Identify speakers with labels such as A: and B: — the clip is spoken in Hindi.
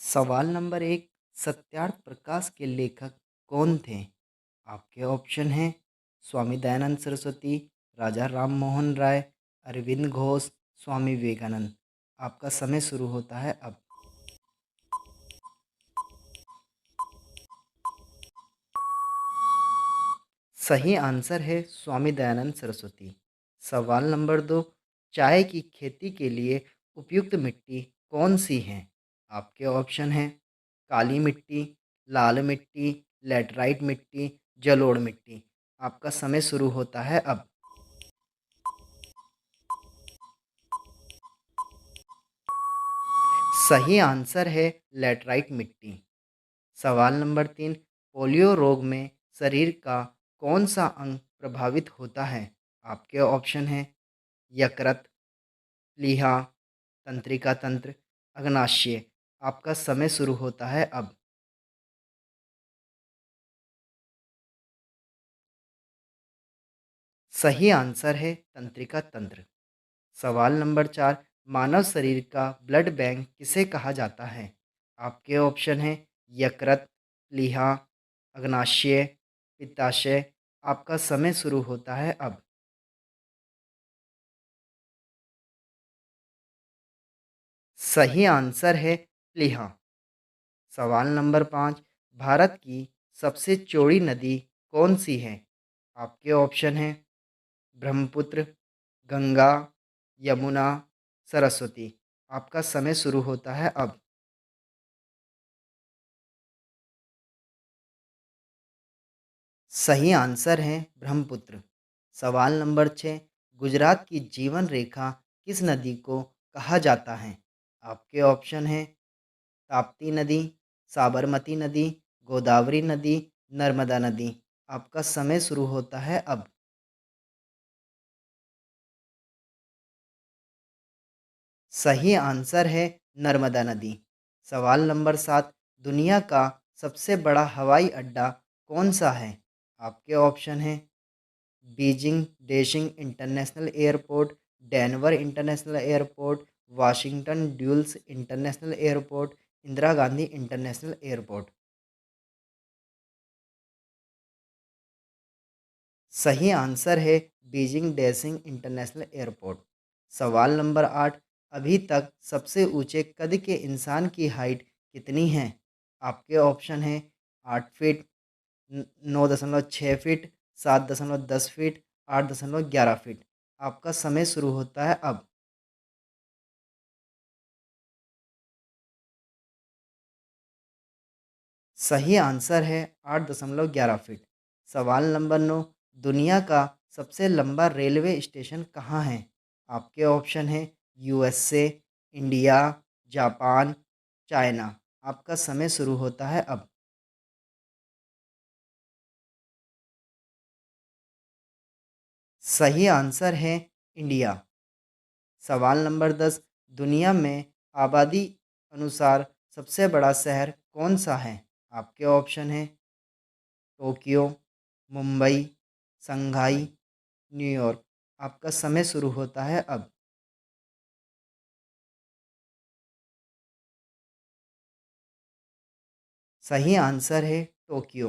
A: सवाल नंबर एक, सत्यार्थ प्रकाश के लेखक कौन थे? आपके ऑप्शन हैं स्वामी दयानंद सरस्वती, राजा राम मोहन राय, अरविंद घोष, स्वामी विवेकानंद। आपका समय शुरू होता है अब। सही आंसर है स्वामी दयानंद सरस्वती। सवाल नंबर दो, चाय की खेती के लिए उपयुक्त मिट्टी कौन सी है? आपके ऑप्शन हैं काली मिट्टी, लाल मिट्टी, लैटराइट मिट्टी, जलोढ़ मिट्टी। आपका समय शुरू होता है अब। सही आंसर है लैटराइट मिट्टी। सवाल नंबर तीन, पोलियो रोग में शरीर का कौन सा अंग प्रभावित होता है? आपके ऑप्शन हैं यकृत, प्लीहा, तंत्रिका तंत्र, अग्नाशय। आपका समय शुरू होता है अब। सही आंसर है तंत्रिका तंत्र। सवाल नंबर चार, मानव शरीर का ब्लड बैंक किसे कहा जाता है? आपके ऑप्शन हैं यकृत, प्लीहा, अग्नाशय, पित्ताशय। आपका समय शुरू होता है अब। सही आंसर है प्लीहा। सवाल नंबर पाँच, भारत की सबसे चौड़ी नदी कौन सी है? आपके ऑप्शन हैं ब्रह्मपुत्र, गंगा, यमुना, सरस्वती। आपका समय शुरू होता है अब। सही आंसर है ब्रह्मपुत्र। सवाल नंबर छः, गुजरात की जीवन रेखा किस नदी को कहा जाता है? आपके ऑप्शन हैं ताप्ती नदी, साबरमती नदी, गोदावरी नदी, नर्मदा नदी। आपका समय शुरू होता है अब। सही आंसर है नर्मदा नदी। सवाल नंबर सात, दुनिया का सबसे बड़ा हवाई अड्डा कौन सा है? आपके ऑप्शन हैं Beijing dashing international airport, Denver international airport, Washington duels international airport, Indira Gandhi international airport. सही आंसर है बीजिंग डेसिंग इंटरनेशनल एयरपोर्ट। सवाल नंबर आठ, अभी तक सबसे ऊंचे कद के इंसान की हाइट कितनी है? आपके ऑप्शन हैं 8 फीट, 9.6 फीट, 7.10 फीट, 8.11 फीट। आपका समय शुरू होता है अब। सही आंसर है 8.11 फीट। सवाल नंबर नौ, दुनिया का सबसे लंबा रेलवे स्टेशन कहाँ है? आपके ऑप्शन हैं यूएसए, इंडिया, जापान, चाइना। आपका समय शुरू होता है अब। सही आंसर है इंडिया। सवाल नंबर 10, दुनिया में आबादी अनुसार सबसे बड़ा शहर कौन सा है? आपके ऑप्शन हैं टोक्यो, मुंबई, शंघाई, न्यूयॉर्क। आपका समय शुरू होता है अब। सही आंसर है टोक्यो।